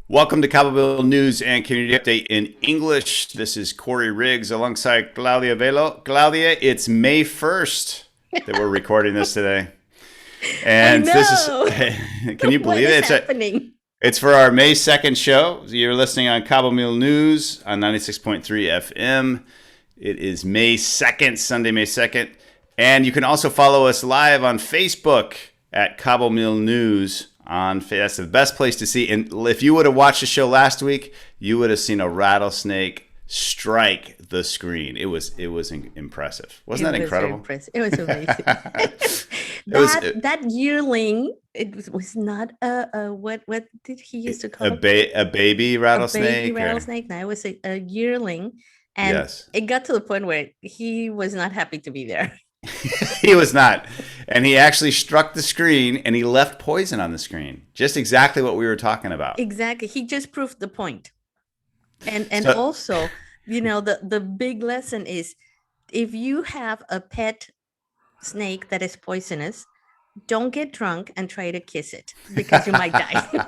Welcome to Cabomil News and Community Update in English. This is Korey Riggs alongside Claudia Velo. Claudia, it's May 1st that we're recording this today. And this is, can you believe it? It's for our May 2nd show. You're listening on Cabomil News on 96.3 FM. It is May 2nd, Sunday, May 2nd. And you can also follow us live on Facebook at Cabomil News. That's the best place to see. And if you would have watched the show last week, you would have seen a rattlesnake strike the screen. It was impressive. Wasn't that incredible? It was amazing. that yearling, it was not a what did he used to call it? A baby rattlesnake. A baby rattlesnake. No, it was a yearling, and yes. It got to the point where he was not happy to be there. He was not. And he actually struck the screen and he left poison on the screen. Just exactly what we were talking about. Exactly. He just proved the point. And also, the big lesson is if you have a pet snake that is poisonous, don't get drunk and try to kiss it because you might die.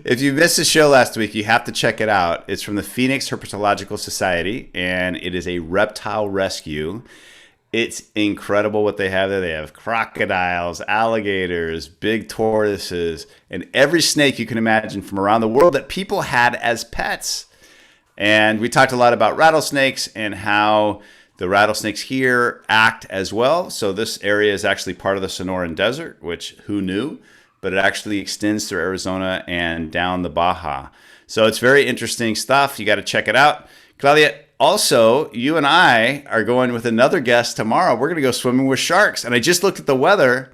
If you missed the show last week, you have to check it out. It's from the Phoenix Herpetological Society, and it is a reptile rescue. It's incredible what they have there. They have crocodiles, alligators, big tortoises, and every snake you can imagine from around the world that people had as pets. And we talked a lot about rattlesnakes and how the rattlesnakes here act as well. So this area is actually part of the Sonoran Desert, which who knew? But it actually extends through Arizona and down the Baja. So it's very interesting stuff. You got to check it out. Claudia, also, you and I are going with another guest tomorrow. We're going to go swimming with sharks. And I just looked at the weather,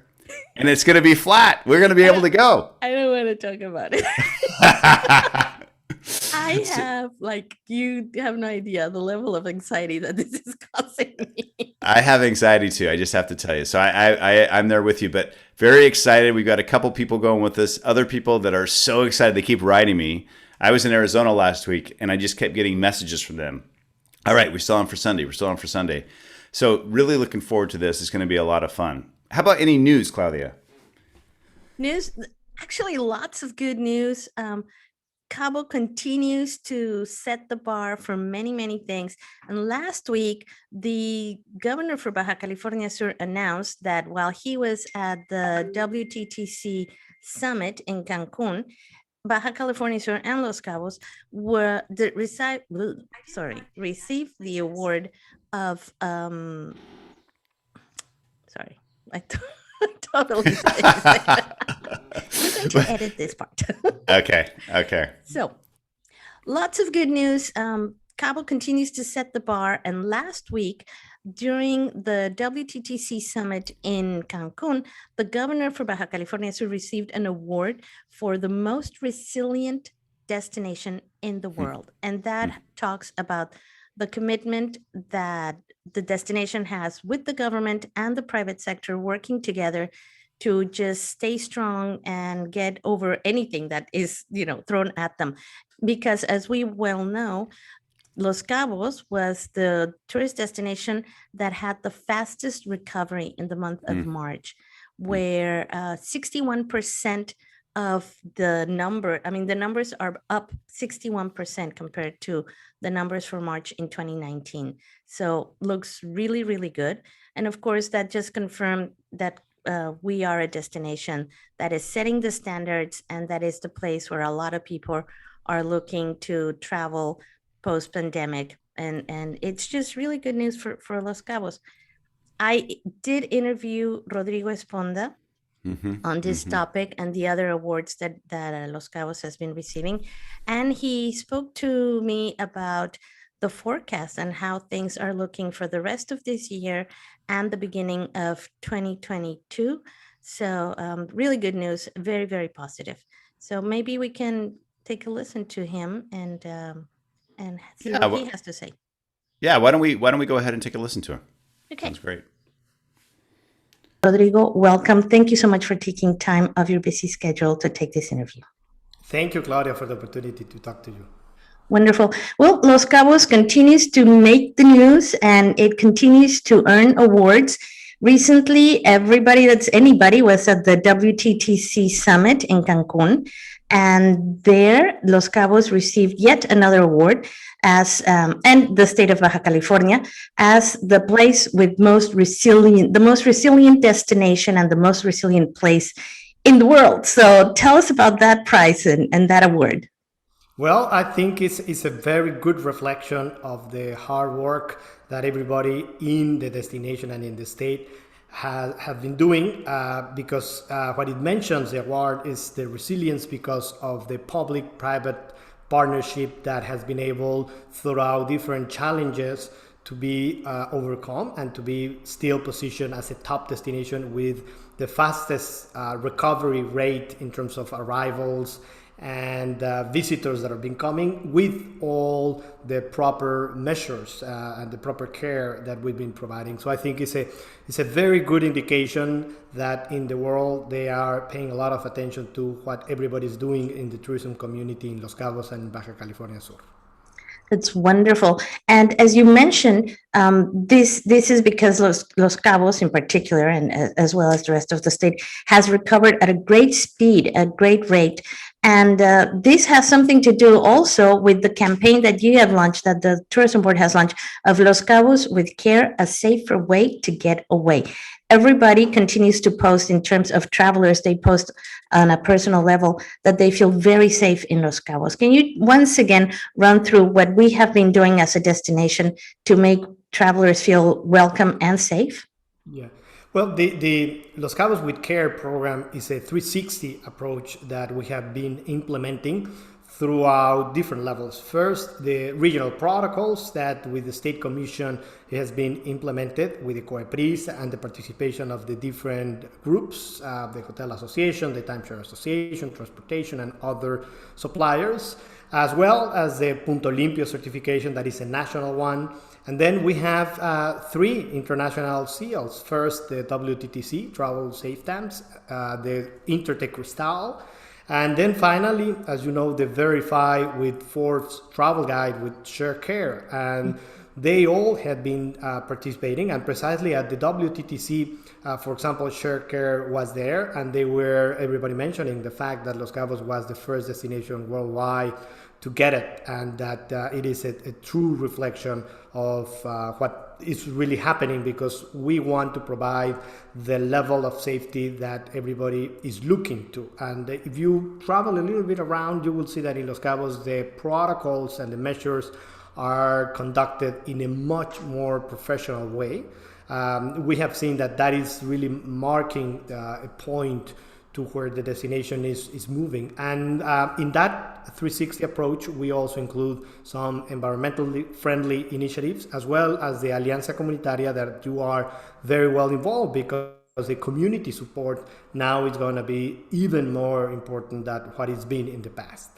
and it's going to be flat. We're going to be able to go. I don't want to talk about it. You have no idea the level of anxiety that this is causing me. I have anxiety too. I just have to tell you. So I'm there with you, but very excited. We've got a couple people going with us. Other people that are so excited. They keep writing me. I was in Arizona last week and I just kept getting messages from them. All right, we're still on for Sunday. We're still on for Sunday. So really looking forward to this. It's going to be a lot of fun. How about any news, Claudia? News? Actually, lots of good news. Cabo continues to set the bar for many, many things. And last week, the governor for Baja California Sur announced that while he was at the WTTC summit in Cancun, Baja California Sur and Los Cabos received the award of I totally I'm going to edit this part. Okay. So, lots of good news. Cabo continues to set the bar. And last week, during the WTTC summit in Cancun, the governor for Baja California Sur received an award for the most resilient destination in the world. And that talks about the commitment that the destination has with the government and the private sector working together to just stay strong and get over anything that is, thrown at them. Because as we well know, Los Cabos was the tourist destination that had the fastest recovery in the month of March, where 61% of the numbers are up 61% compared to the numbers for March in 2019. So looks really, really good. And of course, that just confirmed that we are a destination that is setting the standards, and that is the place where a lot of people are looking to travel post-pandemic. And it's just really good news for Los Cabos. I did interview Rodrigo Esponda on this topic and the other awards that Los Cabos has been receiving. And he spoke to me about the forecast and how things are looking for the rest of this year and the beginning of 2022. So really good news, very, very positive. So maybe we can take a listen to him and see what he has to say. Yeah, why don't we go ahead and take a listen to him? Okay. Sounds great. Rodrigo, welcome. Thank you so much for taking time of your busy schedule to take this interview. Thank you, Claudia, for the opportunity to talk to you. Wonderful. Well, Los Cabos continues to make the news and it continues to earn awards. Recently, anybody was at the WTTC summit in Cancun, and there Los Cabos received yet another award and the state of Baja California as the place with the most resilient destination and the most resilient place in the world. So tell us about that prize and that award. Well, I think it's a very good reflection of the hard work that everybody in the destination and in the state have been doing, because what it mentions, the award, is the resilience because of the public-private partnership that has been able, throughout different challenges, to be overcome and to be still positioned as a top destination with the fastest recovery rate in terms of arrivals and visitors that have been coming, with all the proper measures and the proper care that we've been providing. So I think it's a very good indication that in the world they are paying a lot of attention to what everybody's doing in the tourism community in Los Cabos and Baja California Sur. That's wonderful. And as you mentioned, this is because Los Cabos in particular, and as well as the rest of the state, has recovered at a great speed, a great rate. And this has something to do also with the campaign that you have launched, that the Tourism Board has launched, of Los Cabos with Care, a safer way to get away. Everybody continues to post in terms of travelers. They post on a personal level that they feel very safe in Los Cabos. Can you once again run through what we have been doing as a destination to make travelers feel welcome and safe? Yeah. Well, the Los Cabos with Care program is a 360 approach that we have been implementing throughout different levels. First, the regional protocols that with the State Commission has been implemented with the COEPRIS and the participation of the different groups, the Hotel Association, the Timeshare Association, Transportation, and other suppliers, as well as the Punto Limpio certification that is a national one. And then we have 3 international seals. First, the WTTC, Travel Safe Stamps, the Intertech Cristal, and then finally, as you know, the Verify with Forbes Travel Guide with Share Care. And they all have been participating, and precisely at the WTTC, for example, Share Care was there, and they were, everybody mentioning the fact that Los Cabos was the first destination worldwide to get it, and that it is a true reflection of what is really happening, because we want to provide the level of safety that everybody is looking to. And if you travel a little bit around, you will see that in Los Cabos, the protocols and the measures are conducted in a much more professional way. We have seen that is really marking a point to where the destination is moving. And in that 360 approach, we also include some environmentally friendly initiatives, as well as the Alianza Comunitaria that you are very well involved, because the community support now is going to be even more important than what it's been in the past.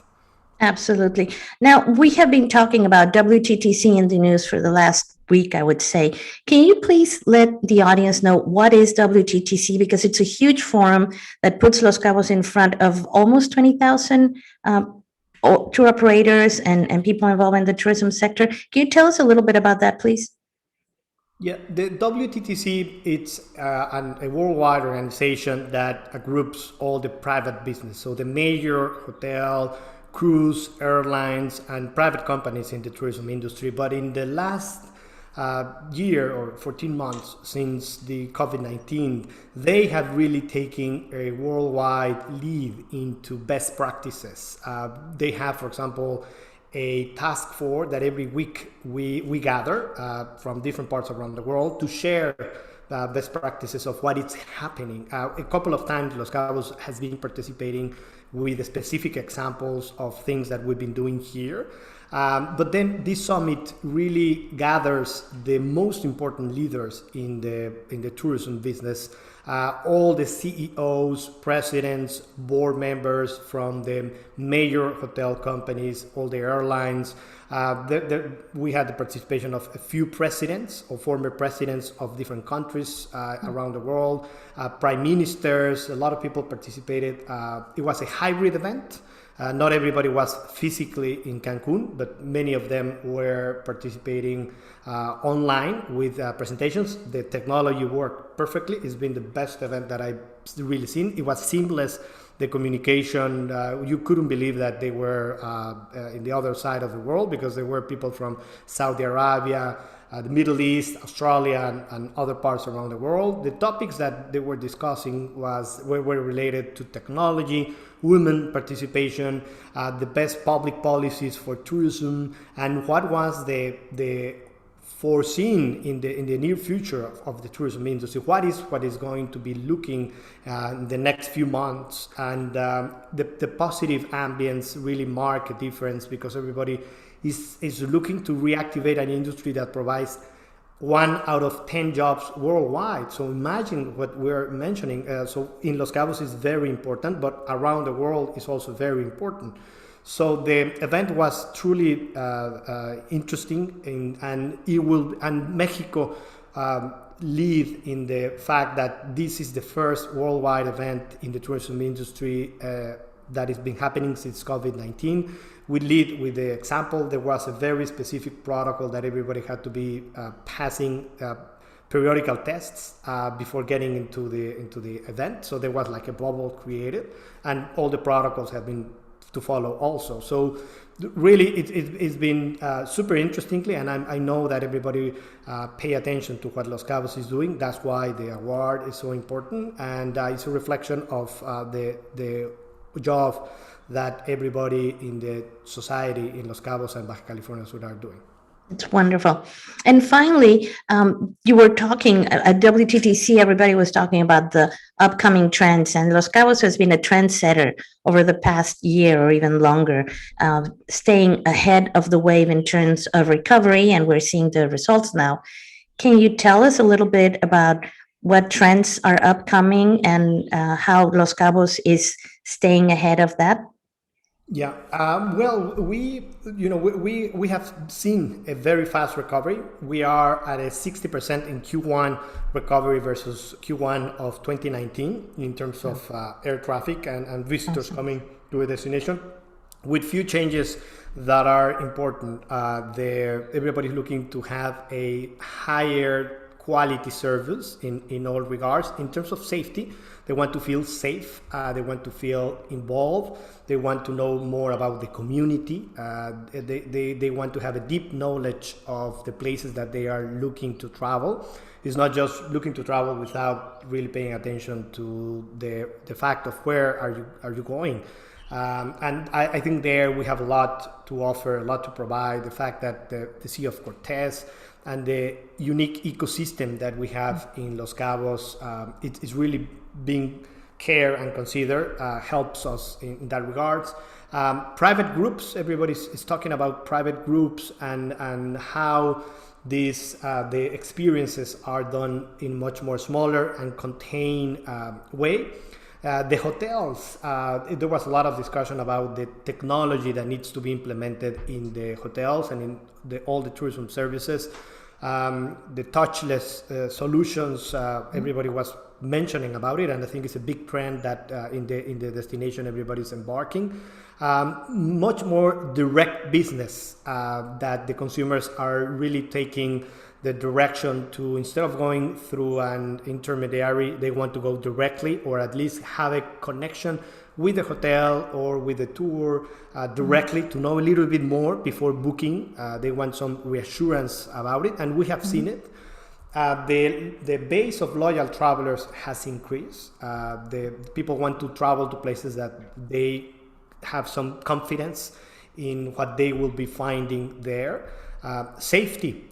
Absolutely. Now, we have been talking about WTTC in the news for the last week, I would say. Can you please let the audience know what is WTTC? Because it's a huge forum that puts Los Cabos in front of almost 20,000 tour operators and people involved in the tourism sector. Can you tell us a little bit about that, please? Yeah, the WTTC, it's a worldwide organization that groups all the private business. So the major hotel, cruise, airlines, and private companies in the tourism industry. But in the last year or 14 months since the COVID-19, they have really taken a worldwide lead into best practices. They have, for example, a task force that every week we gather from different parts around the world to share best practices of what is happening. A couple of times Los Cabos has been participating with specific examples of things that we've been doing here. But then this summit really gathers the most important leaders in the tourism business, all the CEOs, presidents, board members from the major hotel companies, all the airlines, We had the participation of a few presidents or former presidents of different countries around the world, prime ministers, a lot of people participated. It was a hybrid event. Not everybody was physically in Cancun, but many of them were participating online with presentations. The technology worked perfectly. It's been the best event that I've really seen. It was seamless. The communication, you couldn't believe that they were in the other side of the world, because there were people from Saudi Arabia, the Middle East, Australia, and other parts around the world. The topics that they were discussing were related to technology, women participation, the best public policies for tourism, and what was the foreseen in the near future of the tourism industry. What is going to be looking in the next few months, and the positive ambience really mark a difference, because everybody is looking to reactivate an industry that provides 1 out of 10 jobs worldwide. So imagine what we're mentioning. So in Los Cabos is very important, but around the world is also very important. So the event was truly interesting, and Mexico lead in the fact that this is the first worldwide event in the tourism industry that has been happening since COVID-19. We lead with the example. There was a very specific protocol that everybody had to be passing periodical tests before getting into the event. So there was like a bubble created, and all the protocols have been to follow also. So really it's been super interestingly, and I know that everybody pay attention to what Los Cabos is doing. That's why the award is so important, and it's a reflection of the job that everybody in the society in Los Cabos and Baja California Sur are doing. It's wonderful. And finally, you were talking at WTTC, everybody was talking about the upcoming trends, and Los Cabos has been a trendsetter over the past year or even longer, staying ahead of the wave in terms of recovery, and we're seeing the results now. Can you tell us a little bit about what trends are upcoming and how Los Cabos is staying ahead of that? Yeah, well, we have seen a very fast recovery. We are at a 60% in Q1 recovery versus Q1 of 2019 in terms of air traffic and visitors coming to a destination, with few changes that are important. Everybody's looking to have a higher quality service in all regards. In terms of safety, they want to feel safe, they want to feel involved, they want to know more about the community, they want to have a deep knowledge of the places that they are looking to travel. It's not just looking to travel without really paying attention to the fact of where are you going. And I think there we have a lot to offer, a lot to provide. The fact that the Sea of Cortez and the unique ecosystem that we have in Los Cabos, it is really being cared and considered, helps us in that regards. Private groups, everybody is talking about private groups and how the experiences are done in much more smaller and contained way. The hotels, there was a lot of discussion about the technology that needs to be implemented in the hotels and in all the tourism services. The touchless solutions, everybody was mentioning about it, and I think it's a big trend that in the destination everybody's embarking. Much more direct business, that the consumers are really taking the direction to, instead of going through an intermediary, they want to go directly, or at least have a connection with the hotel or with the tour directly, to know a little bit more before booking. They want some reassurance about it, and we have seen it. The base of loyal travelers has increased. The people want to travel to places that they have some confidence in what they will be finding there. Safety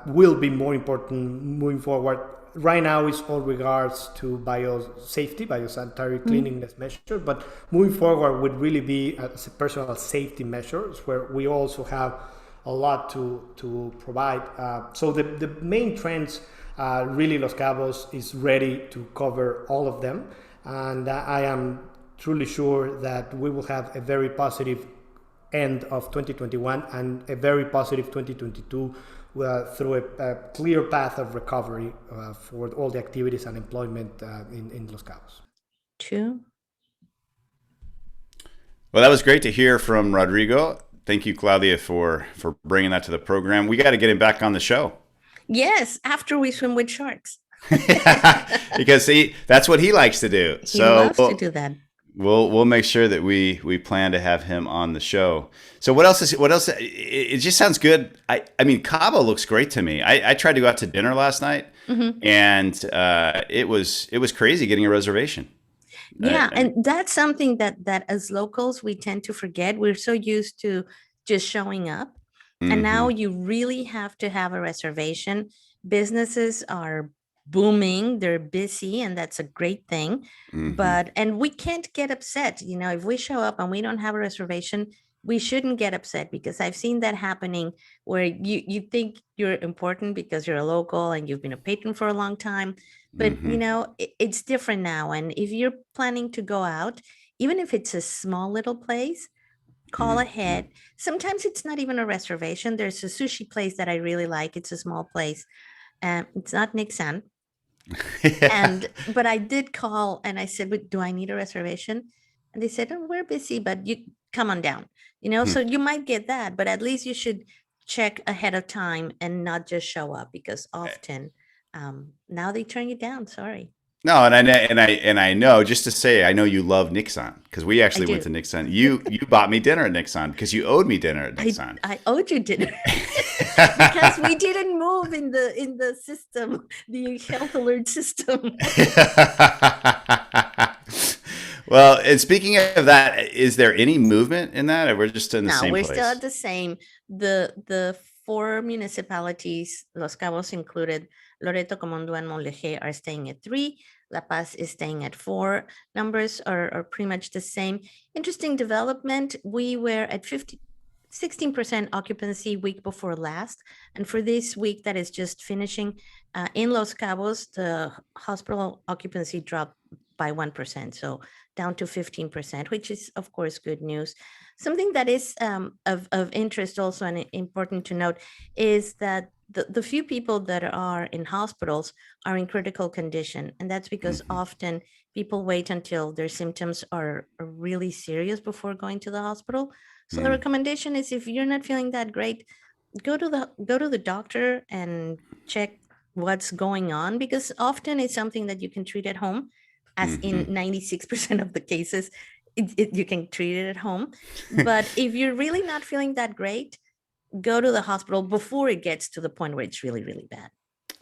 will be more important moving forward. Right now it's all regards to biosafety, biosanitary cleanliness measure, but moving forward would really be as a personal safety measures, where we also have a lot to provide. So the main trends, really Los Cabos is ready to cover all of them, and I am truly sure that we will have a very positive end of 2021 and a very positive 2022 through a clear path of recovery for all the activities and employment in Los Cabos. True. Well, that was great to hear from Rodrigo. Thank you, Claudia, for bringing that to the program. We got to get him back on the show. Yes, after we swim with sharks. Because that's what he likes to do. He loves to do that. We'll make sure that we plan to have him on the show. So what else? It just sounds good. I mean, Cabo looks great to me. I tried to go out to dinner last night, and it was crazy getting a reservation. Yeah, and that's something that as locals we tend to forget. We're so used to just showing up, and now you really have to have a reservation. Businesses are booming, they're busy, and that's a great thing. And we can't get upset. If we show up and we don't have a reservation, we shouldn't get upset, because I've seen that happening where you think you're important because you're a local and you've been a patron for a long time. But it's different now. And if you're planning to go out, even if it's a small little place, call ahead. Sometimes it's not even a reservation. There's a sushi place that I really like. It's a small place. It's not Nixon. But I did call and I said, do I need a reservation? And they said, oh, we're busy, but you come on down. So you might get that, but at least you should check ahead of time and not just show up, because often now they turn you down. Sorry. No, and I know, just to say, I know you love Nixon, because we actually went to Nixon. You bought me dinner at Nixon because you owed me dinner at Nixon. I owed you dinner because we didn't move in the system, the health alert system. Well, and speaking of that, is there any movement in that, or we're just in the same place? No, we're still at the same. The 4 municipalities, Los Cabos included, Loreto, Comondú, and Montlejé, are staying at 3. La Paz is staying at 4. Numbers are pretty much the same. Interesting development. We were at 16% occupancy week before last. And for this week that is just finishing, in Los Cabos, the hospital occupancy dropped by 1%. So down to 15%, which is, of course, good news. Something that is of interest also and important to note is that the few people that are in hospitals are in critical condition. And that's because often people wait until their symptoms are really serious before going to the hospital. So the recommendation is, if you're not feeling that great, go to the doctor and check what's going on, because often it's something that you can treat at home. As in 96% of the cases, you can treat it at home. But if you're really not feeling that great, go to the hospital before it gets to the point where it's really, really bad.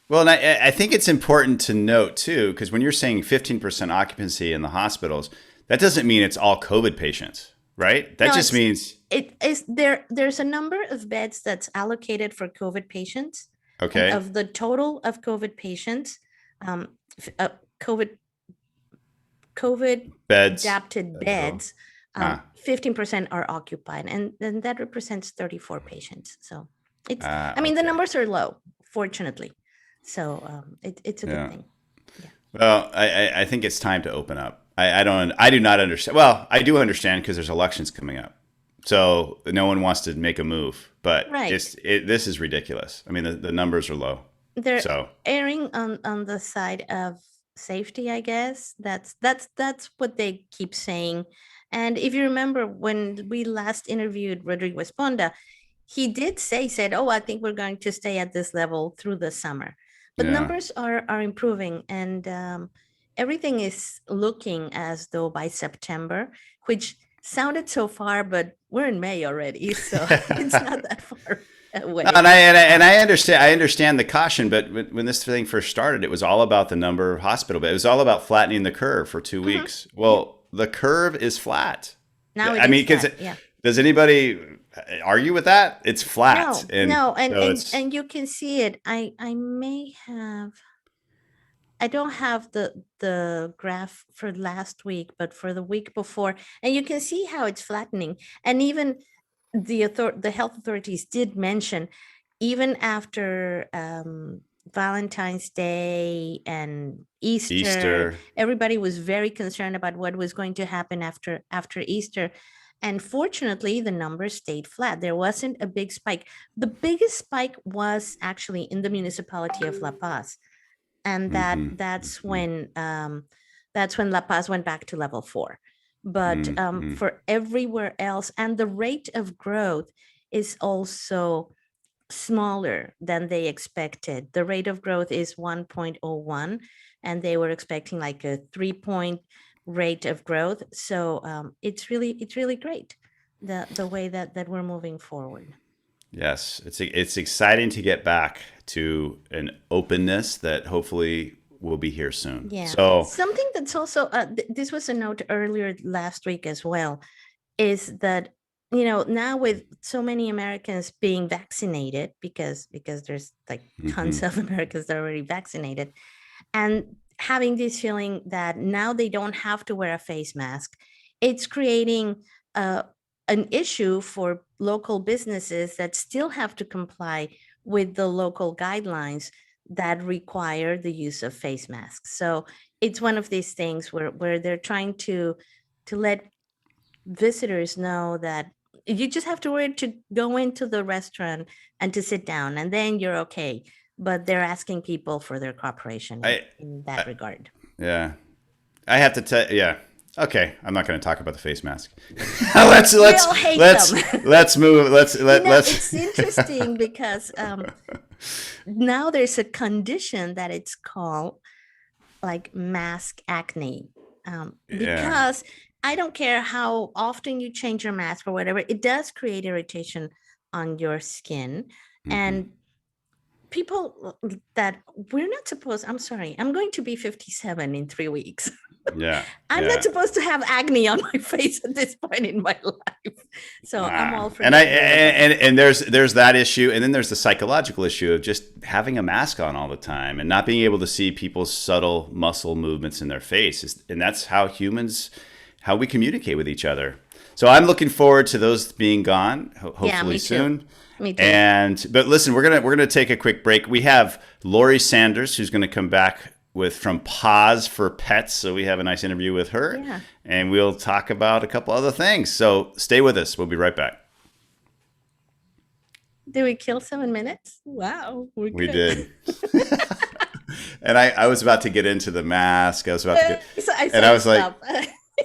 Well, and I think it's important to note, too, because when you're saying 15% occupancy in the hospitals, that doesn't mean it's all COVID patients, right? That just means... There's a number of beds that's allocated for COVID patients. Okay. Of the total of COVID patients, COVID adapted beds, 15% are occupied, and then that represents 34 patients. So it's, I mean, the numbers are low, fortunately. So it's a good thing. Yeah. Well, I think it's time to open up. I do not understand. Well, I do understand, because there's elections coming up. So no one wants to make a move, but this is ridiculous. I mean, the numbers are low. They're erring on the side of safety, I guess. That's what they keep saying. And if you remember, when we last interviewed Rodrigo Esponda, he said, oh, I think we're going to stay at this level through the summer. But numbers are improving, and everything is looking as though by September, which sounded so far, but we're in May already, so it's not that far away. And I understand the caution, but when this thing first started, it was all about the number of hospital beds. It was all about flattening the curve for 2 weeks. Well, the curve is flat. Now does anybody argue with that? It's flat. No, and you can see it. I don't have the graph for last week, but for the week before, and you can see how it's flattening. And even the health authorities did mention, even after Valentine's Day and Easter, everybody was very concerned about what was going to happen after Easter. And fortunately, the numbers stayed flat. There wasn't a big spike. The biggest spike was actually in the municipality of La Paz. And that's when La Paz went back to level 4. But for everywhere else, and the rate of growth is also smaller than they expected. The rate of growth is 1.01, and they were expecting like a 3-point rate of growth. So it's really great, the way that we're moving forward. Yes, it's exciting to get back to an openness that hopefully will be here soon. Yeah. So something that's also this was a note earlier last week as well, is that now with so many Americans being vaccinated, because there's like tons of Americans that are already vaccinated, and having this feeling that now they don't have to wear a face mask, it's creating an issue for local businesses that still have to comply with the local guidelines that require the use of face masks. So it's one of these things where they're trying to let visitors know that you just have to wear it to go into the restaurant and to sit down, and then you're okay. But they're asking people for their cooperation in that regard. Yeah, I have to tell. Yeah, okay. I'm not going to talk about the face mask. let's move. Let's. It's interesting because now there's a condition that it's called like mask acne, because I don't care how often you change your mask or whatever, it does create irritation on your skin. And people that we're not supposed, I'm sorry, I'm going to be 57 in 3 weeks. Yeah. I'm not supposed to have acne on my face at this point in my life. So I'm all for and there's that issue, and then there's the psychological issue of just having a mask on all the time and not being able to see people's subtle muscle movements in their face. And that's how we communicate with each other. So I'm looking forward to those being gone, hopefully soon. Me too. But listen, we're gonna take a quick break. We have Laurie Saunders, who's gonna come back from Paws4Pets. So we have a nice interview with her, and we'll talk about a couple other things. So stay with us. We'll be right back. Did we kill 7 minutes? Wow, we did. And I was about to get into the mask. I was like,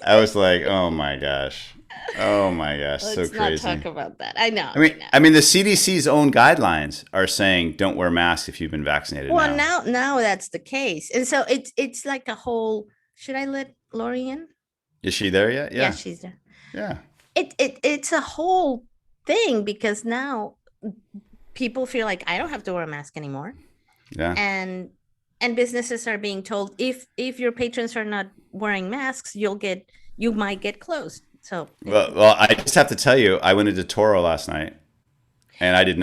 oh my gosh, Let's so crazy. Not talk about that. I know. I mean, the CDC's own guidelines are saying don't wear masks if you've been vaccinated. Well, now that's the case, and so it's like a whole. Should I let Laurie in? Is she there yet? Yeah, she's there. Yeah. It's a whole thing, because now people feel like I don't have to wear a mask anymore. Yeah. And businesses are being told if your patrons are not wearing masks, you might get closed. So well, I just have to tell you, I went into Toro last night, and I did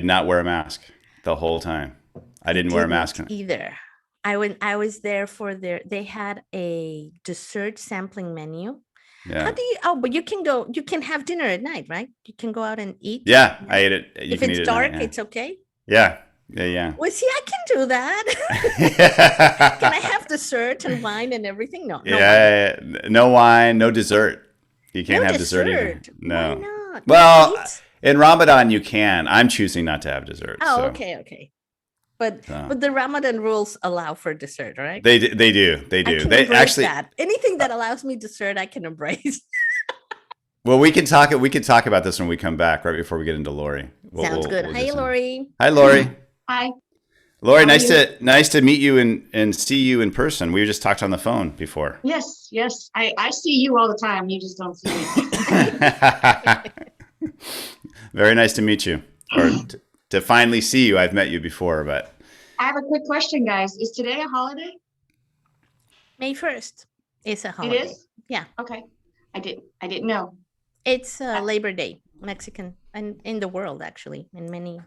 not wear a mask the whole time. I didn't wear a mask either. I was there for they had a dessert sampling menu. Yeah. How do you? But you can have dinner at night, right? You can go out and eat. Yeah, I ate it. If it's dark, it's okay. Yeah. Yeah. Well, see, I can do that. Can I have dessert and wine and everything? No. No wine, no dessert. You can't have dessert either. No. Why not? Well, in Ramadan you can. I'm choosing not to have dessert. Oh, so. Okay. But the Ramadan rules allow for dessert, right? They do. They actually that. Anything that allows me dessert, I can embrace. Well, we can talk about this when we come back, right before we get into Laurie. Sounds good. Hi, Laurie. Hi, Laurie. Hi. Laurie, nice to meet you and see you in person. We just talked on the phone before. Yes. I see you all the time. You just don't see me. Very nice to meet you, or to finally see you. I've met you before, but I have a quick question, guys. Is today a holiday? May 1st is a holiday. It is? Yeah. Okay. I didn't know. It's Labor Day, Mexican, and in the world actually, in many.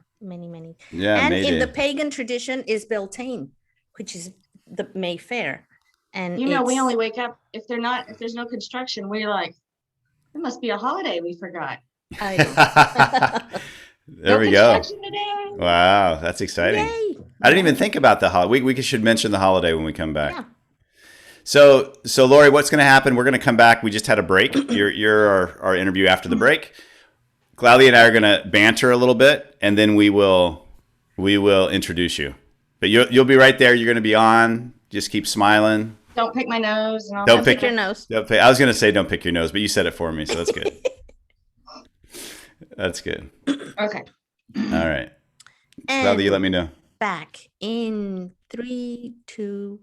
Yeah, and May in Day. the pagan tradition is Beltane, which is the May Fair. And we only wake up if there's no construction. We're like, it must be a holiday we forgot. There we go. Today. Wow, that's exciting. Yay. I didn't even think about the holiday. We should mention the holiday when we come back. Yeah. So Laurie, what's going to happen? We're going to come back. We just had a break. You're our interview after the break. Claudia and I are going to banter a little bit, and then we will introduce you. But you'll be right there. You're going to be on. Just keep smiling. Don't pick my nose. And all Don't that pick stuff. your nose. I was going to say don't pick your nose, but you said it for me, so that's good. That's good. Okay. All right. And Claudia, you let me know. back in 3, 2.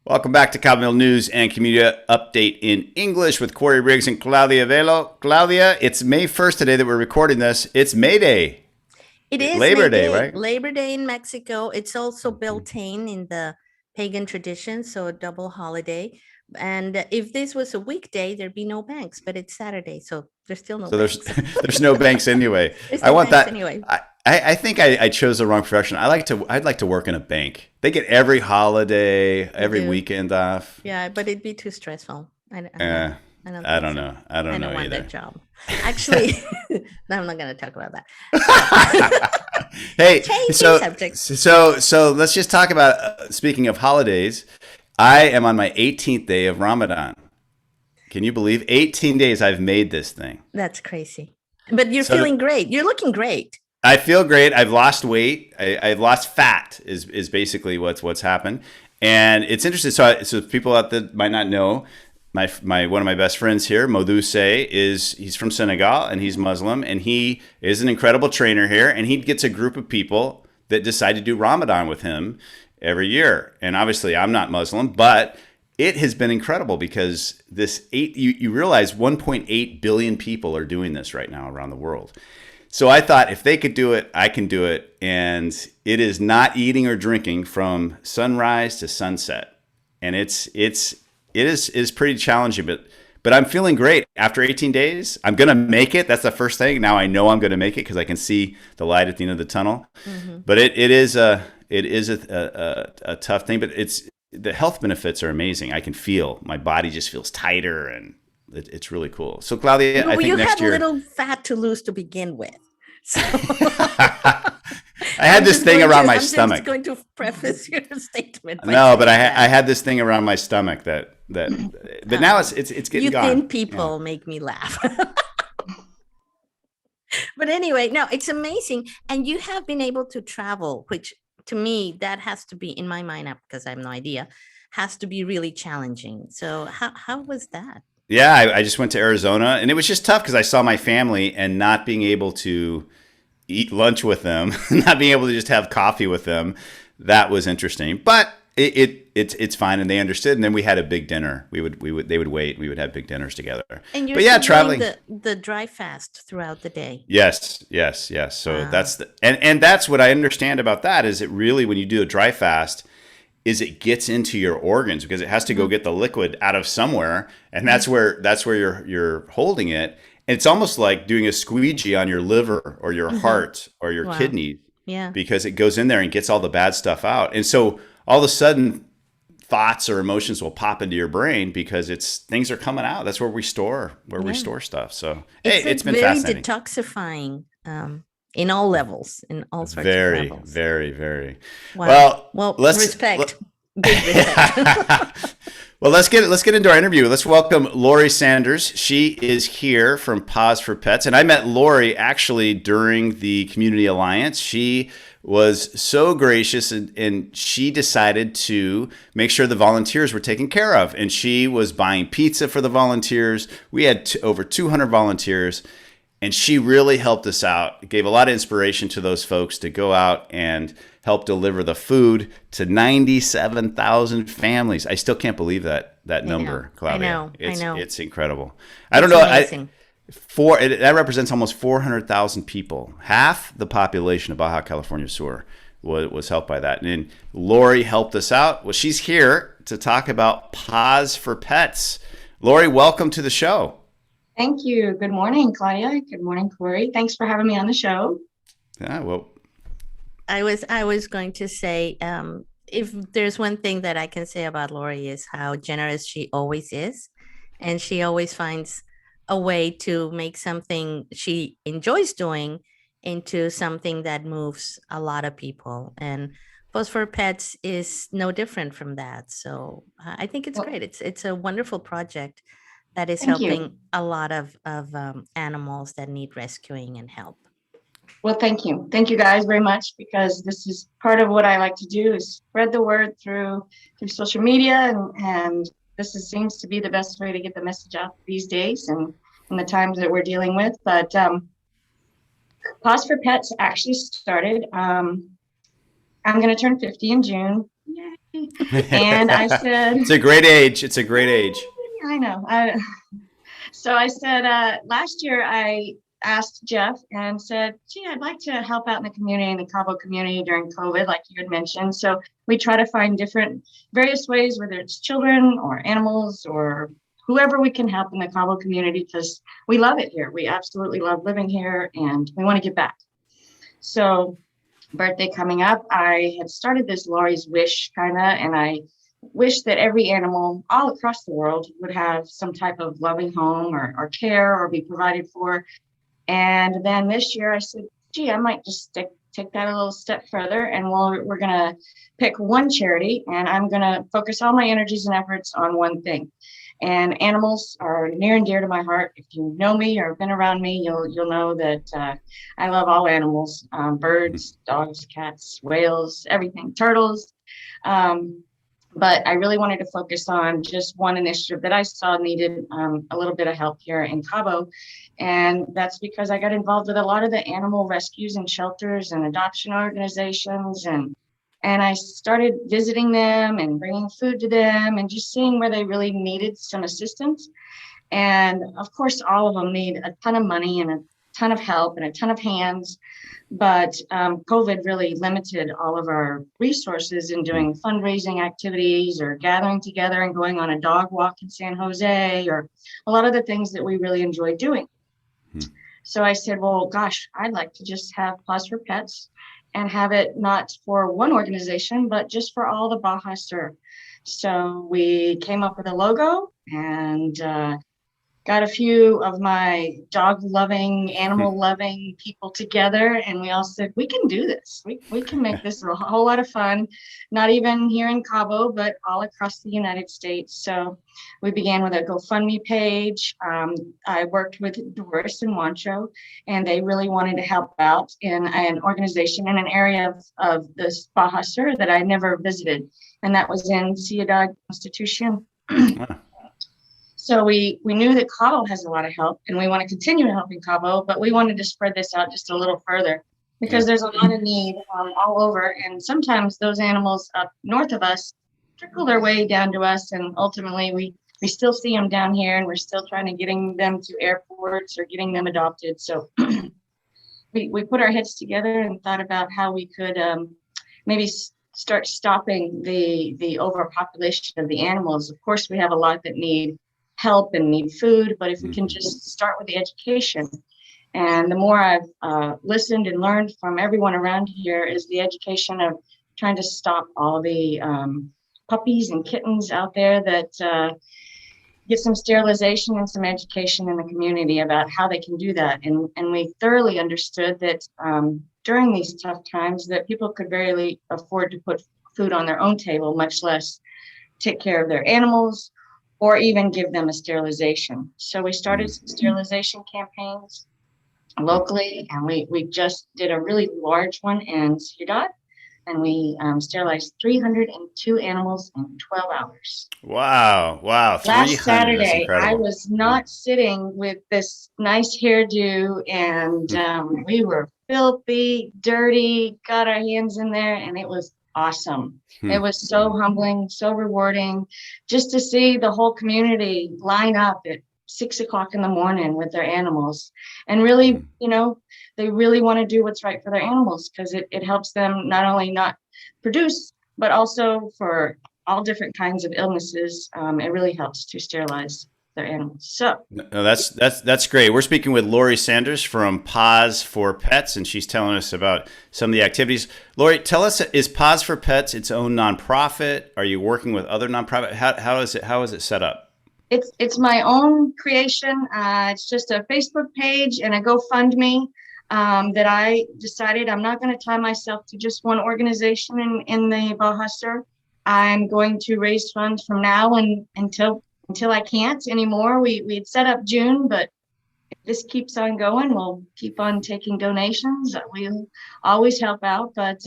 Welcome back to Cabomil News and Community Update in English with Korey Riggs and Claudia Velo. Claudia, it's May 1st today that we're recording this. It's May Day. It is Labor May Day, right? Labor Day in Mexico. It's also Beltane in the pagan tradition, so a double holiday. And if this was a weekday, there'd be no banks, but it's Saturday, so there's still no So banks. there's no banks anyway. There's I no want banks that. anyway. I think I chose the wrong profession. I'd like to work in a bank. They get every holiday, every do. weekend off. Yeah, but it'd be too stressful. I don't know. I don't know I don't want either. that job. Actually, no, I'm not going to talk about that. Hey, Changing so subject. so let's just talk about speaking of holidays. I am on my 18th day of Ramadan. Can you believe 18 days I've made this thing? That's crazy. But you're So- feeling great. You're looking great. I feel great. I've lost weight. I've lost fat is basically what's happened. And it's interesting. So people out there might not know, my one of my best friends here, Moduse, he's from Senegal and he's Muslim, and he is an incredible trainer here, and he gets a group of people that decide to do Ramadan with him every year. And obviously I'm not Muslim, but it has been incredible because you realize 1.8 billion people are doing this right now around the world. So I thought if they could do it, I can do it. And it is not eating or drinking from sunrise to sunset. And it is pretty challenging, but I'm feeling great. After 18 days, I'm going to make it. That's the first thing. Now I know I'm going to make it because I can see the light at the end of the tunnel. Mm-hmm. But it is a tough thing, but the health benefits are amazing. I can feel my body just feels tighter, and it's really cool. So Claudia, I think you next year had little fat to lose to begin with. So I had this thing around my stomach. I'm just going to preface your statement. by No, saying but I that. had this thing around my stomach but now it's getting You gone. thin people make me laugh. But anyway, no, it's amazing. And you have been able to travel, which to me, that has to be, in my mind, because I have no idea, has to be really challenging. So how was that? Yeah, I just went to Arizona, and it was just tough because I saw my family and not being able to eat lunch with them, not being able to just have coffee with them. That was interesting, but it's fine, and they understood. And then we had a big dinner. They would wait. We would have big dinners together. And you're but yeah, still traveling doing the dry fast throughout the day. Yes. So Wow. that's and that's what I understand about that is it really, when you do a dry fast, is it gets into your organs because it has to go get the liquid out of somewhere, and that's where you're holding it. And it's almost like doing a squeegee on your liver or your heart or your Wow. kidneys, Yeah. because it goes in there and gets all the bad stuff out. And so all of a sudden, thoughts or emotions will pop into your brain because things are coming out. That's where we store stuff. So it's been very fascinating. detoxifying in all levels, in all sorts of Very, levels. very, very. Wow. Well, respect. Big respect. Well, let's get into our interview. Let's welcome Laurie Saunders. She is here from Paws4Pets, and I met Laurie actually during the Community Alliance. She was so gracious, and she decided to make sure the volunteers were taken care of, and she was buying pizza for the volunteers. We had over 200 volunteers. And she really helped us out, gave a lot of inspiration to those folks to go out and help deliver the food to 97,000 families. I still can't believe that number, Claudia. I know. It's incredible. I don't know. Amazing. That represents almost 400,000 people. Half the population of Baja California Sur was helped by that. And Laurie helped us out. Well, she's here to talk about Paws4Pets. Laurie, welcome to the show. Thank you. Good morning, Claudia. Good morning, Korey. Thanks for having me on the show. Yeah, well, I was going to say, if there's one thing that I can say about Laurie is how generous she always is, and she always finds a way to make something she enjoys doing into something that moves a lot of people. And Paws4Pets is no different from that. So I think it's Well, great. It's a wonderful project that is thank you. helping a lot of animals that need rescuing and help. Well, thank you. Thank you guys very much, because this is part of what I like to do, is spread the word through social media, and seems to be the best way to get the message out these days and in the times that we're dealing with. But Paws4Pets actually started. I'm going to turn 50 in June. Yay. And I said, it's a great age. It's a great age. I know. So I said, last year I asked Jeff and said, gee, I'd like to help out in the community, in the Cabo community during COVID, like you had mentioned. So we try to find various ways, whether it's children or animals or whoever we can help in the Cabo community, because we love it here. We absolutely love living here, and we want to give back. So birthday coming up, I had started this Laurie's Wish and I wish that every animal all across the world would have some type of loving home or care or be provided for. And then this year I said, gee, I might just take that a little step further, and we're going to pick one charity, and I'm going to focus all my energies and efforts on one thing. And animals are near and dear to my heart. If you know me or been around me, you'll know that I love all animals, birds, dogs, cats, whales, everything, turtles. But I really wanted to focus on just one initiative that I saw needed a little bit of help here in Cabo. And that's because I got involved with a lot of the animal rescues and shelters and adoption organizations. And I started visiting them and bringing food to them and just seeing where they really needed some assistance. And of course, all of them need a ton of money and a ton of help and a ton of hands. But COVID really limited all of our resources in doing fundraising activities or gathering together and going on a dog walk in San Jose, or a lot of the things that we really enjoy doing. So I said, well, gosh, I'd like to just have Paws4Pets and have it not for one organization, but just for all the Baja Sur. So we came up with a logo and got a few of my dog-loving, animal-loving people together, and we all said, we can do this. We can make this a whole lot of fun, not even here in Cabo, but all across the United States. So we began with a GoFundMe page. I worked with Doris and Wancho, and they really wanted to help out in an organization in an area of this Baja Sur that I never visited, and that was in Ciudad Constitucion. So we knew that Cabo has a lot of help, and we want to continue helping Cabo, but we wanted to spread this out just a little further because there's a lot of need all over. And sometimes those animals up north of us trickle their way down to us. And ultimately we still see them down here, and we're still trying to getting them to airports or getting them adopted. So we put our heads together and thought about how we could maybe start stopping the overpopulation of the animals. Of course, we have a lot that need help and need food, but if we can just start with the education. And the more I've listened and learned from everyone around here is the education of trying to stop all the puppies and kittens out there that get some sterilization and some education in the community about how they can do that. And we thoroughly understood that during these tough times that people could barely afford to put food on their own table, much less take care of their animals or even give them a sterilization. So we started some sterilization campaigns locally, and we just did a really large one in Ciudad, and we sterilized 302 animals in 12 hours. Wow. Last Saturday, I was not sitting with this nice hairdo, and we were filthy, dirty, got our hands in there, and it was awesome. It was so humbling, so rewarding, just to see the whole community line up at 6 o'clock in the morning with their animals. And really, they really want to do what's right for their animals, because it helps them not only not produce, but also for all different kinds of illnesses. It really helps to sterilize their animals. So no, that's great. We're speaking with Laurie Saunders from Paws4Pets, and she's telling us about some of the activities. Laurie, tell us, is Paws4Pets its own nonprofit? Are you working with other nonprofit? How is it set up? It's my own creation. It's just a Facebook page and a GoFundMe. that I decided I'm not going to tie myself to just one organization in the Baja Sur. I'm going to raise funds from now and until I can't anymore. We'd set up June, but if this keeps on going, we'll keep on taking donations. We'll always help out, but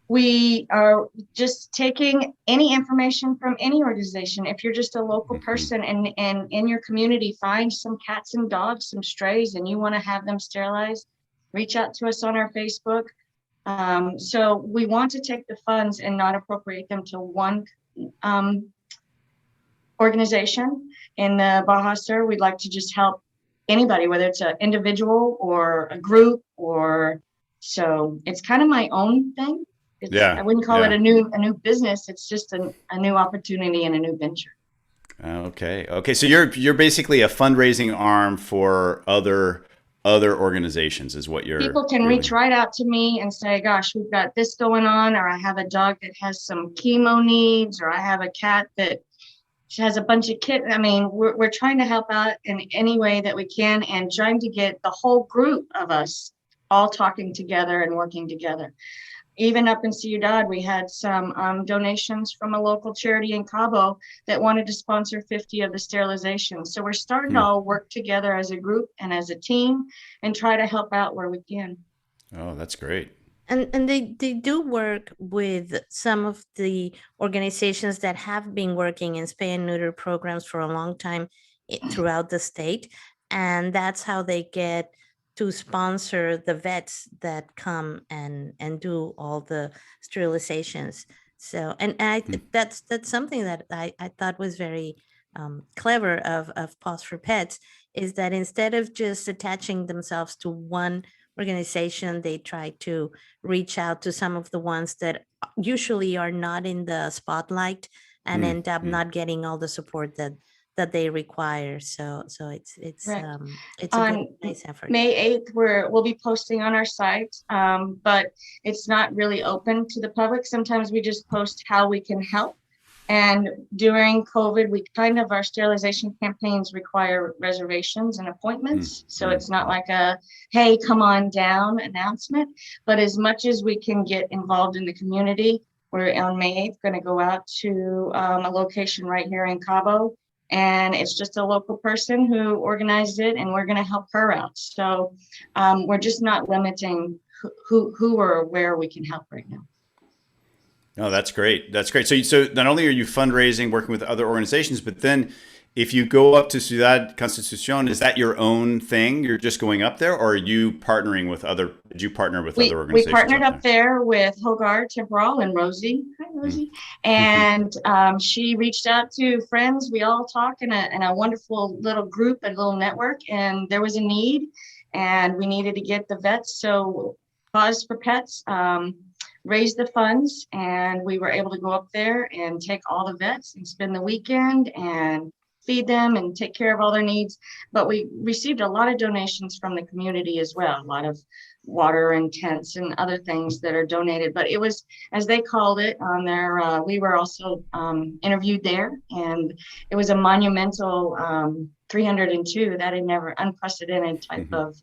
we are just taking any information from any organization. If you're just a local person and in your community, find some cats and dogs, some strays, and you want to have them sterilized, reach out to us on our Facebook. So we want to take the funds and not appropriate them to one organization in the Baja Sur. We'd like to just help anybody, whether it's an individual or a group, or so it's kind of my own thing. I wouldn't call it a new business. It's just a new opportunity and a new venture. Okay. So you're basically a fundraising arm for other organizations, is what you're. People can reach right out to me and say, "Gosh, we've got this going on," or "I have a dog that has some chemo needs," or "I have a cat that has a bunch of kittens." I mean, we're trying to help out in any way that we can, and trying to get the whole group of us all talking together and working together. Even up in Ciudad, we had some donations from a local charity in Cabo that wanted to sponsor 50 of the sterilizations. So we're starting to all work together as a group and as a team and try to help out where we can. Oh, that's great. And they do work with some of the organizations that have been working in spay and neuter programs for a long time throughout the state. And that's how they get to sponsor the vets that come and do all the sterilizations. So, and that's something that I thought was very clever of Paws4Pets, is that instead of just attaching themselves to one organization, they try to reach out to some of the ones that usually are not in the spotlight and end up not getting all the support that they require. So it's Right. It's a good, nice effort. May 8th, we'll be posting on our site, but it's not really open to the public. Sometimes we just post how we can help. And during COVID, our sterilization campaigns require reservations and appointments. So it's not like a, "Hey, come on down" announcement, but as much as we can get involved in the community, we're on May 8th going to go out to a location right here in Cabo. And it's just a local person who organized it, and we're going to help her out. So we're just not limiting who or where we can help right now. Oh, that's great. That's great. So not only are you fundraising, working with other organizations, but then if you go up to Ciudad Constitucion, is that your own thing? You're just going up there, or are you partnering with other? Did you partner with other organizations? We partnered up there with Hogar Temporal and Rosie. Hi, Rosie. And she reached out to friends. We all talk in a wonderful little group, a little network, and there was a need, and we needed to get the vets. So Paws4Pets raised the funds, and we were able to go up there and take all the vets and spend the weekend and feed them and take care of all their needs. But we received a lot of donations from the community as well, a lot of water and tents and other things that are donated. But it was, as they called it on their, we were also interviewed there, and it was a monumental 302 that had never, unprecedented type of,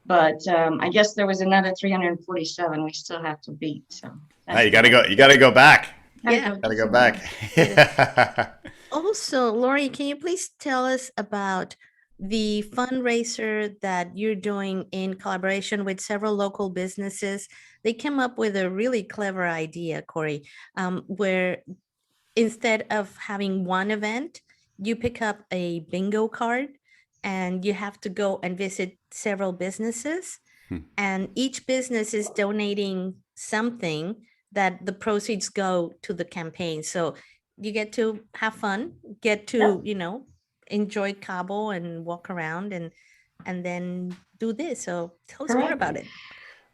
but I guess there was another 347 we still have to beat. So you gotta go back. Gotta go back. Also, Laurie, can you please tell us about the fundraiser that you're doing in collaboration with several local businesses? They came up with a really clever idea, Korey, where instead of having one event, you pick up a bingo card and you have to go and visit several businesses, and each business is donating something that the proceeds go to the campaign. So you get to have fun, get to, enjoy Cabo and walk around and then do this. So tell us more about it.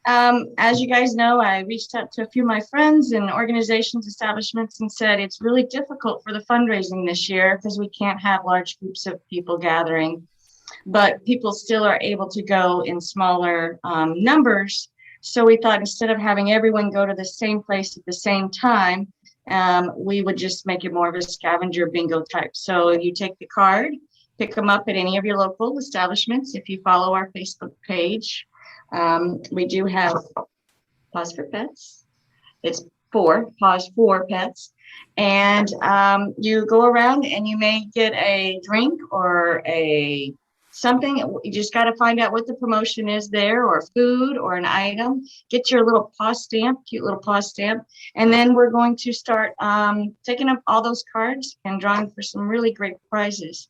As you guys know, I reached out to a few of my friends and organizations, establishments, and said it's really difficult for the fundraising this year because we can't have large groups of people gathering, but people still are able to go in smaller numbers. So we thought instead of having everyone go to the same place at the same time, we would just make it more of a scavenger bingo type. So you take the card, pick them up at any of your local establishments. If you follow our Facebook page, We do have Paws4Pets. It's Paws4Pets. And you go around and you may get a drink or a something. You just got to find out what the promotion is there, or food or an item. Get your little paw stamp, cute little paw stamp. And then we're going to start taking up all those cards and drawing for some really great prizes.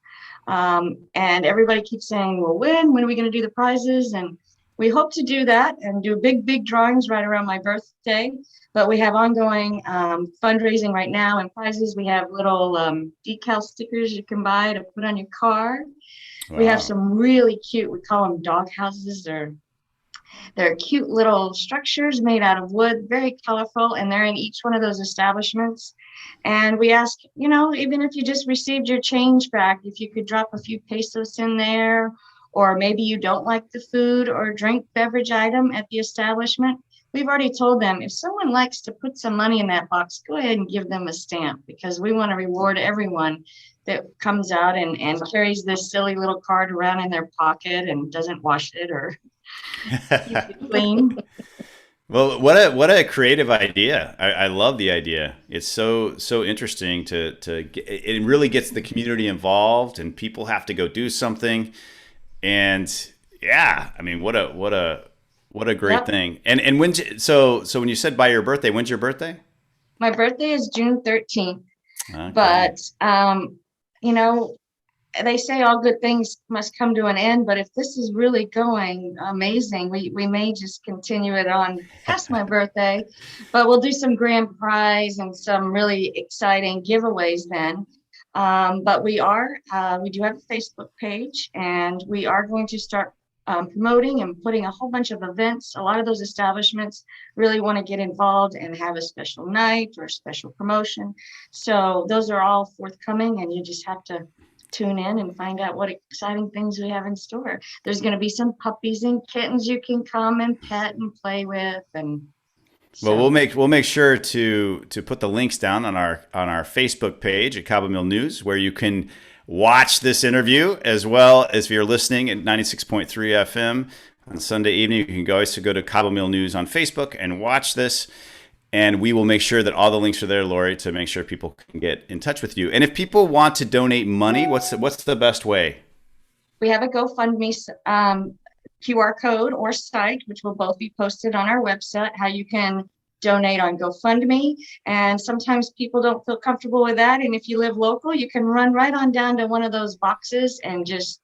And everybody keeps saying, well, when are we going to do the prizes? And we hope to do that and do big drawings right around my birthday. But we have ongoing fundraising right now and prizes. We have little decal stickers you can buy to put on your car. Wow. We have some really cute, we call them dog houses. They're cute little structures made out of wood, very colorful, and they're in each one of those establishments. And we ask, even if you just received your change back, if you could drop a few pesos in there, or maybe you don't like the food or drink beverage item at the establishment. We've already told them, if someone likes to put some money in that box, go ahead and give them a stamp, because we want to reward everyone that comes out and carries this silly little card around in their pocket and doesn't wash it or keep it clean. Well, what a creative idea. I love the idea. It's so interesting to get, it really gets the community involved, and people have to go do something. And yeah, I mean, what a great thing. And when, so when you said by your birthday, when's your birthday? My birthday is June 13th. Okay. But, they say all good things must come to an end, but if this is really going amazing, we may just continue it on past my birthday, but we'll do some grand prize and some really exciting giveaways then. But we do have a Facebook page, and we are going to start promoting and putting a whole bunch of events. A lot of those establishments really want to get involved and have a special night or a special promotion. So those are all forthcoming, and you just have to tune in and find out what exciting things we have in store. There's going to be some puppies and kittens you can come and pet and play with. And well, we'll make sure to put the links down on our Facebook page at Cabomil News, where you can watch this interview, as well as if you're listening at 96.3 FM on Sunday evening. You can always go to Cabomil News on Facebook and watch this. And we will make sure that all the links are there, Laurie, to make sure people can get in touch with you. And if people want to donate money, what's the best way? We have a GoFundMe QR code or site, which will both be posted on our website, how you can donate on GoFundMe. And sometimes people don't feel comfortable with that. And if you live local, you can run right on down to one of those boxes and just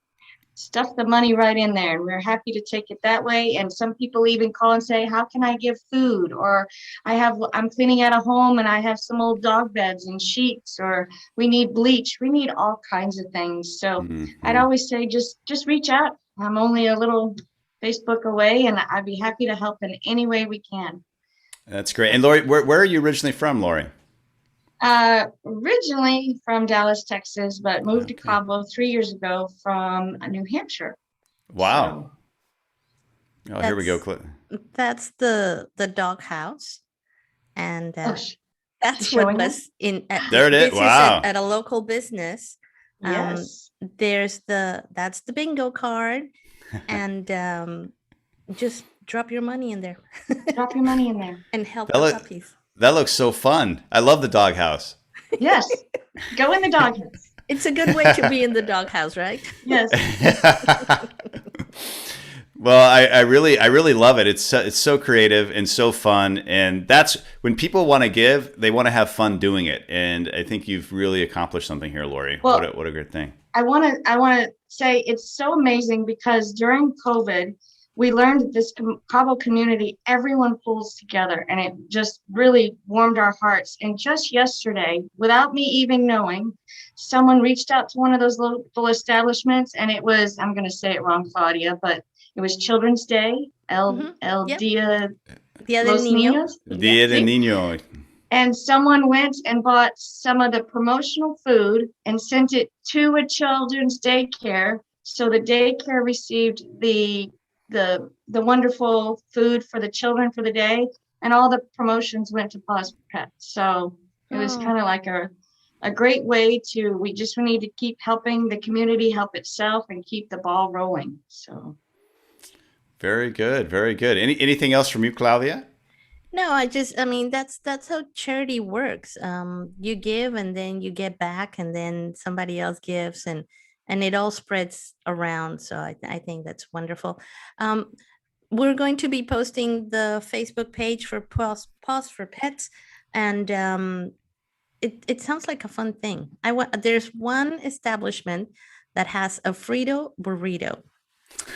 stuff the money right in there, and we're happy to take it that way. And some people even call and say, how can I give food? Or I'm cleaning out a home and I have some old dog beds and sheets, or we need bleach. We need all kinds of things. So I'd always say, just reach out. I'm only a little Facebook away, and I'd be happy to help in any way we can. That's great. And Laurie, where are you originally from, Laurie? Originally from Dallas, Texas, but moved to Cabo 3 years ago from New Hampshire. Wow. So, here we go. That's the dog house. And that's what was in there it is. Wow. At a local business. Yes. That's the bingo card. And just drop your money in there. Drop your money in there. And help the puppies. That looks so fun. I love the doghouse. Yes. Go in the doghouse. It's a good way to be in the doghouse, right? Yes. Well, I really love it. It's so creative and so fun. And that's when people want to give, they want to have fun doing it. And I think you've really accomplished something here, Laurie. Well, what a great thing. I want to say it's so amazing, because during COVID, we learned that this Cabo community, everyone pulls together, and it just really warmed our hearts. And just yesterday, without me even knowing, someone reached out to one of those local establishments, and it was, I'm going to say it wrong, Claudia, but it was Children's Day, Dia de los Niños. Dia de Niño. And someone went and bought some of the promotional food and sent it to a children's daycare. So the daycare received the wonderful food for the children for the day, and all the promotions went to Paws4Pets. So it was kind of like a great way we need to keep helping the community help itself and keep the ball rolling. So Very good. Very good. Anything else from you, Claudia? No, I mean, that's how charity works. You give and then you get back, and then somebody else gives, and it all spreads around. So I think that's wonderful. Um, we're going to be posting the Facebook page for Paws for Pets, and it sounds like a fun thing. There's one establishment that has a Frito burrito,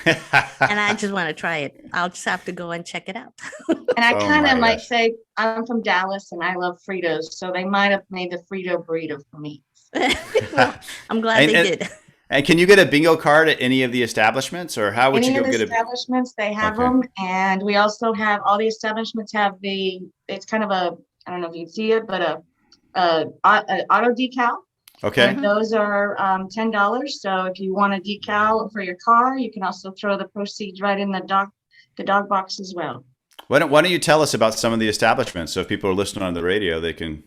and I just want to try it. I'll just have to go and check it out. And I Oh kind my of might gosh. say I'm from Dallas and I love Fritos, so they might have made the Frito burrito for me. Well, I'm glad And, they and, did. and can you get a bingo card at any of the establishments, or how would you Any go of the get a? establishments, they have Okay. them, and we also have all the establishments have it's kind of a, I don't know if you can see it, but a auto decal. Okay. And those are $10. So if you want a decal for your car, you can also throw the proceeds right in the dog box as well. Why don't you tell us about some of the establishments, so if people are listening on the radio, they can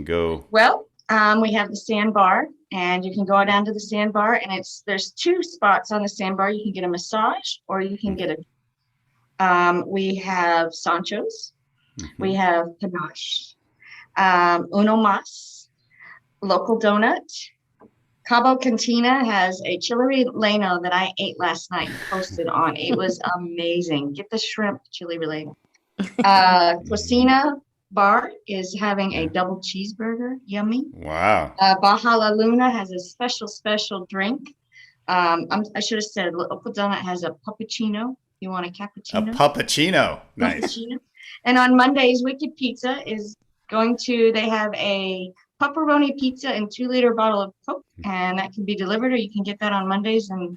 go. Well, we have the sandbar, and you can go down to the sandbar, and there's two spots on the sandbar. You can get a massage, or you can get a. We have Sancho's, we have Panache, Uno Mas, Local Donut. Cabo Cantina has a chili relleno that I ate last night and posted on. It was amazing. Get the shrimp chili relleno. Cocina Bar is having a double cheeseburger. Yummy. Wow. Baja La Luna has a special drink. I should have said Local Donut has a puppuccino. You want a A cappuccino? puppuccino. Nice. Puppuccino. And on Mondays, Wicked Pizza is they have a pepperoni pizza and 2-liter bottle of Coke, and that can be delivered, or you can get that on Mondays. And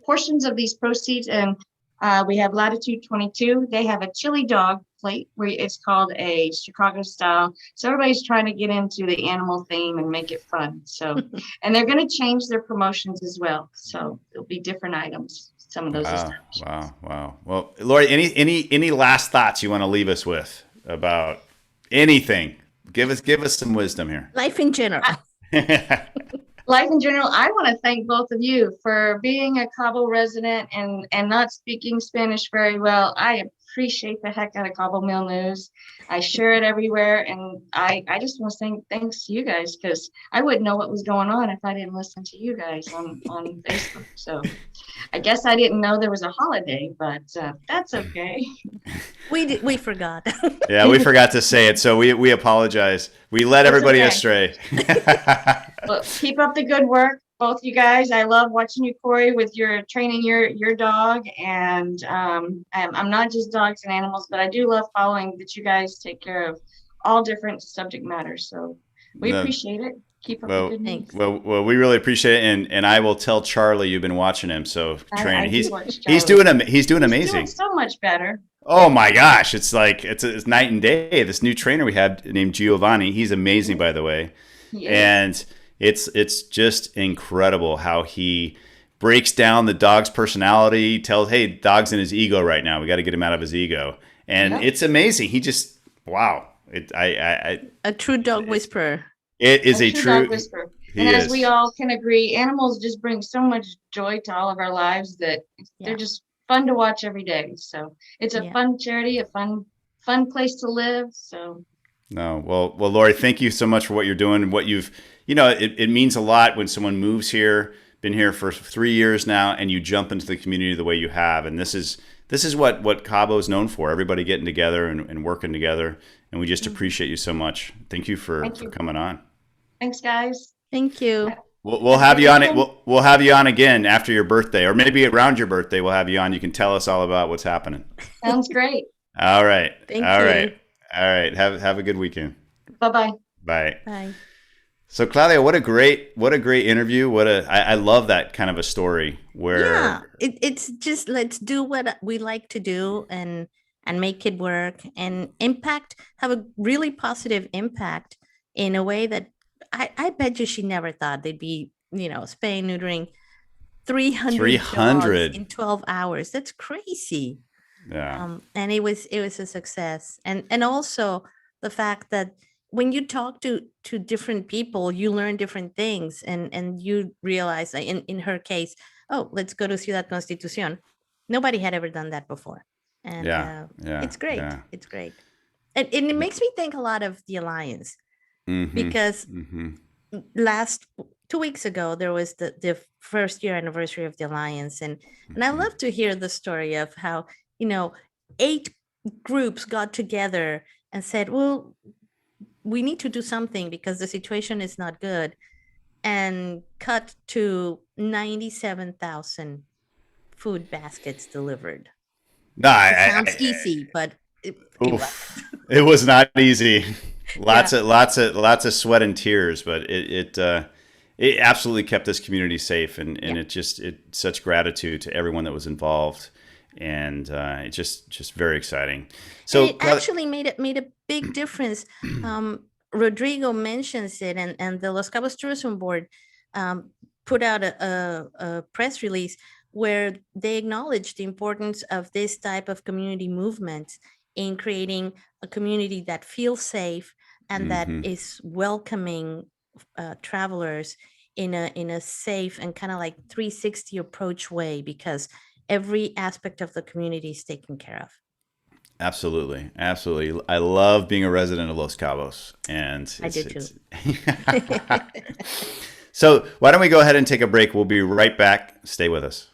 portions of these proceeds, and we have Latitude 22. They have a chili dog plate where it's called a Chicago style. So everybody's trying to get into the animal theme and make it fun. So, and they're going to change their promotions as well. So it'll be different items. Some of those establishments. Wow. Well, Laurie, any last thoughts you want to leave us with about anything? Give us some wisdom here. Life in general. Life in general, I want to thank both of you for being a Cabo resident and not speaking Spanish very well. I appreciate the heck out of Cabomil News. I share it everywhere, and I just want to say thanks to you guys, because I wouldn't know what was going on if I didn't listen to you guys on Facebook. So I guess I didn't know there was a holiday, but that's okay. We forgot. Yeah, we forgot to say it, so we apologize. We led everybody astray. Well, keep up the good work, both you guys. I love watching you, Korey, with your training your dog. And I'm not just dogs and animals, but I do love following that you guys take care of all different subject matters. So we appreciate it. Keep up the good news. Well, we really appreciate it, and I will tell Charlie you've been watching him. So training, he's doing amazing. He's doing so much better. Oh my gosh, it's like it's night and day. This new trainer we have named Giovanni, he's amazing, by the way, and it's just incredible how he breaks down the dog's personality. Tells, hey, dog's in his ego right now. We got to get him out of his ego, and it's amazing. He just wow. A true dog whisperer. It is a true dog whisperer. And as we all can agree, animals just bring so much joy to all of our lives that they're just fun to watch every day. So it's a fun charity, a fun place to live. So no, well, Laurie, thank you so much for what you're doing and what you've, it means a lot when someone moves here, been here for 3 years now, and you jump into the community the way you have. And this is what Cabo is known for, everybody getting together and working together. And we just appreciate you so much. Thank you for coming on. Thanks, guys. Thank you. We'll have you on it. We'll have you on again after your birthday, or maybe around your birthday. We'll have you on. You can tell us all about what's happening. Sounds great. All right. Thank all you. right. All right. Have a good weekend. Bye-bye. Bye. Bye. So Claudia, what a great interview. I love that kind of a story where it's just, let's do what we like to do and make it work and have a really positive impact in a way that I bet you she never thought they'd be, spaying, neutering 300 dogs in 12 hours. That's crazy. Yeah. And it was a success. And also the fact that when you talk to different people, you learn different things, and you realize that in her case, oh, let's go to Ciudad Constitucion. Nobody had ever done that before. And Yeah. it's great. Yeah. It's great. And it makes me think a lot of the Alliance, because last 2 weeks ago, there was the first year anniversary of the Alliance. And I love to hear the story of how, 8 groups got together and said, well, we need to do something because the situation is not good, and cut to 97,000 food baskets delivered. No, It sounds easy, but it was not easy. Lots of sweat and tears, but it absolutely kept this community safe, and it such gratitude to everyone that was involved, and it's just very exciting. So and it actually made a big difference. Rodrigo mentions it, and the Los Cabos Tourism Board put out a press release where they acknowledge the importance of this type of community movement in creating a community that feels safe and that is welcoming travelers in a safe and kind of like 360 approach way, because every aspect of the community is taken care of. Absolutely. I love being a resident of Los Cabos, and I did too. So why don't we go ahead and take a break? We'll be right back. Stay with us.